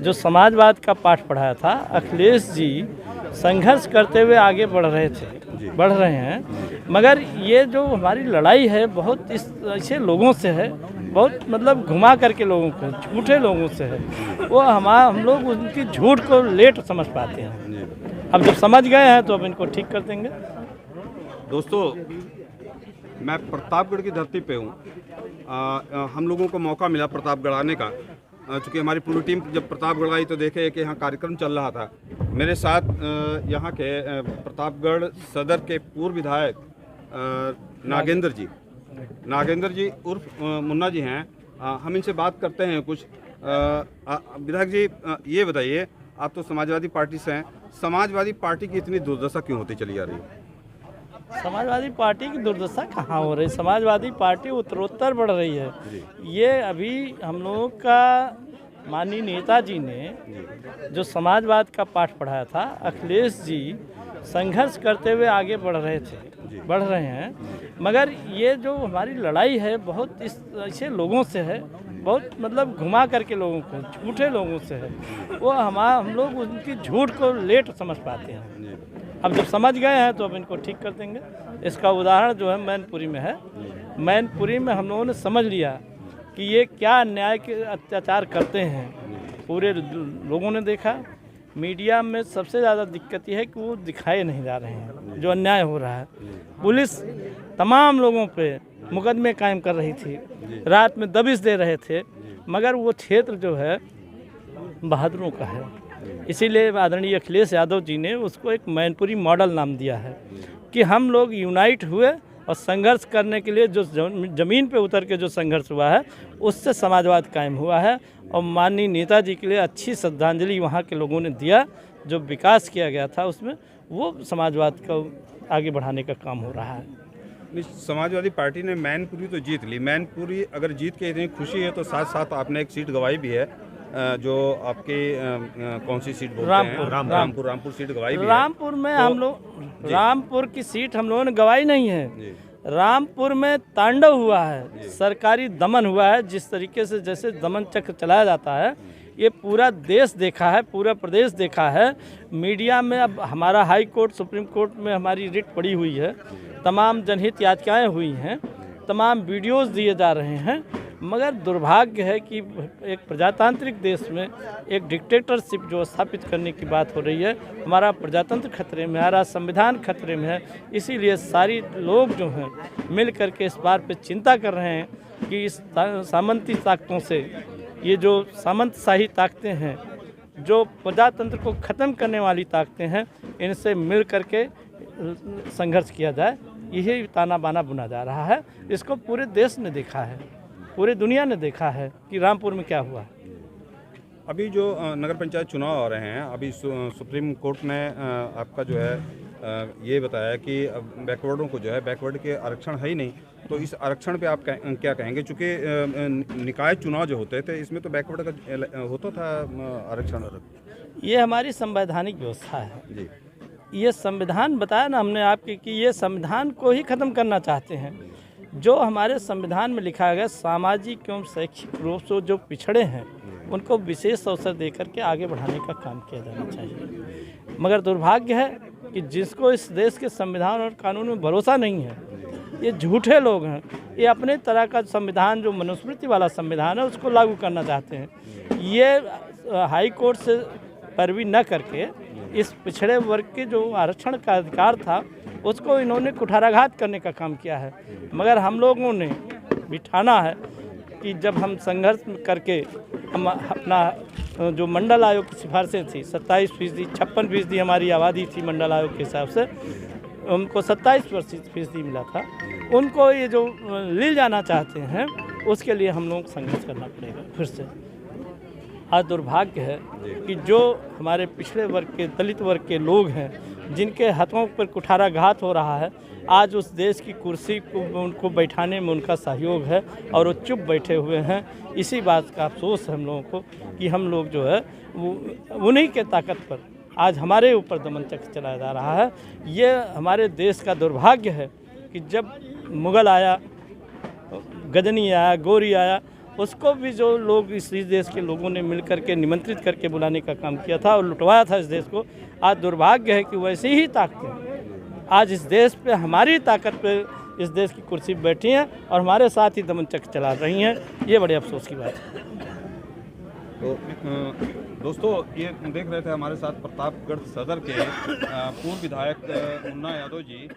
जो समाजवाद का पाठ पढ़ाया था, अखिलेश जी संघर्ष करते हुए आगे बढ़ रहे हैं। मगर ये जो हमारी लड़ाई है बहुत इस ऐसे लोगों से है, बहुत मतलब घुमा करके लोगों को, झूठे लोगों से है। वो हम लोग उनकी झूठ को लेट समझ पाते हैं। अब जब समझ गए हैं तो अब इनको ठीक कर देंगे। दोस्तों, मैं प्रतापगढ़ की धरती पे हूँ। हम लोगों को मौका मिला प्रतापगढ़ आने का, चूँकि हमारी पूरी टीम जब प्रतापगढ़ आई तो देखे कि यहाँ कार्यक्रम चल रहा था। मेरे साथ यहाँ के प्रतापगढ़ सदर के पूर्व विधायक नागेंद्र जी उर्फ मुन्ना जी हैं। हम इनसे बात करते हैं कुछ। विधायक जी, ये बताइए, आप तो समाजवादी पार्टी से हैं, समाजवादी पार्टी की इतनी दुर्दशा क्यों होती चली जा रही है? समाजवादी पार्टी की दुर्दशा कहाँ हो रही? समाजवादी पार्टी उत्तरोत्तर बढ़ रही है। ये अभी हम लोगों का माननीय नेताजी ने जो समाजवाद का पाठ पढ़ाया था, अखिलेश जी संघर्ष करते हुए आगे बढ़ रहे हैं। मगर ये जो हमारी लड़ाई है बहुत इस ऐसे लोगों से है, बहुत मतलब घुमा करके लोगों को, झूठे लोगों से है। वो हम लोग उनकी झूठ को लेट समझ पाते हैं। अब जब समझ गए हैं तो अब इनको ठीक कर देंगे। इसका उदाहरण जो है मैनपुरी में है। मैनपुरी में हम लोगों ने समझ लिया कि ये क्या अन्याय के अत्याचार करते हैं। पूरे लोगों ने देखा। मीडिया में सबसे ज़्यादा दिक्कत यह है कि वो दिखाए नहीं जा रहे हैं जो अन्याय हो रहा है। पुलिस तमाम लोगों पे मुकदमे कायम कर रही थी, रात में दबिश दे रहे थे, मगर वो क्षेत्र जो है बहादुरों का है। इसीलिए आदरणीय अखिलेश यादव जी ने उसको एक मैनपुरी मॉडल नाम दिया है कि हम लोग यूनाइट हुए और संघर्ष करने के लिए जो ज़मीन पे उतर के जो संघर्ष हुआ है उससे समाजवाद कायम हुआ है। और माननीय नेताजी के लिए अच्छी श्रद्धांजलि वहाँ के लोगों ने दिया। जो विकास किया गया था उसमें वो समाजवाद को आगे बढ़ाने का काम हो रहा है। समाजवादी पार्टी ने मैनपुरी तो जीत ली। मैनपुरी अगर जीत के इतनी खुशी है तो साथ साथ आपने एक सीट गंवाई भी है, जो आपके कौन सी सीट बोलते हैं? रामपुर सीट गंवाई भी है। रामपुर में तो हम लोग रामपुर की सीट हम लोगों ने गंवाई नहीं है। रामपुर में तांडव हुआ है, सरकारी दमन हुआ है। जिस तरीके से जैसे दमन चक्र चलाया जाता है ये पूरा देश देखा है, पूरा प्रदेश देखा है। मीडिया में अब हमारा हाई कोर्ट, सुप्रीम कोर्ट में हमारी रिट पड़ी हुई है, तमाम जनहित याचिकाएँ हुई हैं, तमाम वीडियोज़ दिए जा रहे हैं। मगर दुर्भाग्य है कि एक प्रजातांत्रिक देश में एक डिक्टेटरशिप जो स्थापित करने की बात हो रही है, हमारा प्रजातंत्र खतरे में, हमारा संविधान खतरे में है। इसीलिए सारी लोग जो हैं मिल करके इस बात पे चिंता कर रहे हैं कि इस सामंती ताकतों से, ये जो सामंतशाही ताकतें हैं, जो प्रजातंत्र को ख़त्म करने वाली ताकतें हैं, इनसे मिल करके संघर्ष किया जाए। यही ताना बाना बुना जा रहा है। इसको पूरे देश ने देखा है, पूरी दुनिया ने देखा है कि रामपुर में क्या हुआ। अभी जो नगर पंचायत चुनाव आ रहे हैं, अभी सुप्रीम कोर्ट ने आपका जो है ये बताया कि बैकवर्डों को जो है, बैकवर्ड के आरक्षण है ही नहीं, तो इस आरक्षण पे आप क्या कहेंगे? चूँकि निकाय चुनाव जो होते थे इसमें तो बैकवर्ड का होता था आरक्षण। ये हमारी संवैधानिक व्यवस्था है जी। ये संविधान बताया ना हमने आपके कि ये संविधान को ही ख़त्म करना चाहते हैं। जो हमारे संविधान में लिखा गया सामाजिक एवं शैक्षिक रूप से जो पिछड़े हैं उनको विशेष अवसर देकर के आगे बढ़ाने का काम किया जाना चाहिए। मगर दुर्भाग्य है कि जिसको इस देश के संविधान और कानून में भरोसा नहीं है, ये झूठे लोग हैं। ये अपने तरह का संविधान जो मनुस्मृति वाला संविधान है उसको लागू करना चाहते हैं। ये हाई कोर्ट से पैरवी न करके इस पिछड़े वर्ग के जो आरक्षण का अधिकार था उसको इन्होंने कुठाराघात करने का काम किया है। मगर हम लोगों ने भी ठाना है कि जब हम संघर्ष करके हम अपना जो मंडल आयोग की सिफारिशें थी 27%, 56% हमारी आबादी थी मंडल आयोग के हिसाब से, उनको 27% मिला था। उनको ये जो ले जाना चाहते हैं उसके लिए हम लोग संघर्ष करना पड़ेगा फिर से। आज दुर्भाग्य है कि जो हमारे पिछड़े वर्ग के, दलित वर्ग के लोग हैं जिनके हाथों पर कुठाराघात हो रहा है, आज उस देश की कुर्सी को उनको बैठाने में उनका सहयोग है और वो चुप बैठे हुए हैं। इसी बात का अफसोस है हम लोगों को कि हम लोग जो है वो उन्हीं के ताकत पर आज हमारे ऊपर दमन चक्र चलाया जा रहा है। ये हमारे देश का दुर्भाग्य है कि जब मुग़ल आया, गजनी आया, गोरी आया, उसको भी जो लोग इस देश के लोगों ने मिल करके निमंत्रित करके बुलाने का काम किया था और लुटवाया था इस देश को। आज दुर्भाग्य है कि वैसी ही ताकतें आज इस देश पे हमारी ताकत पे इस देश की कुर्सी पे बैठी हैं और हमारे साथ ही दमन चक्र चला रही हैं। ये बड़े अफसोस की बात है। तो दोस्तों ये देख रहे थे हमारे साथ प्रतापगढ़ सदर के पूर्व विधायक मुन्ना यादव जी।